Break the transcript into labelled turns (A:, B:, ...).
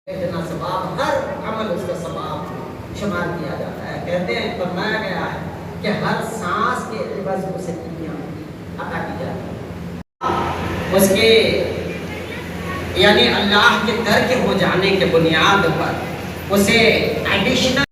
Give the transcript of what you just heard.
A: इतना सवाब, हर अमल उसका सवाब शुमार किया जाता है। कहते हैं, फरमाया गया है कि हर सांस के इवज़ उसे दुनिया अता की जाती है। उसके यानी अल्लाह के दर के हो जाने के बुनियाद पर उसे एडिशनल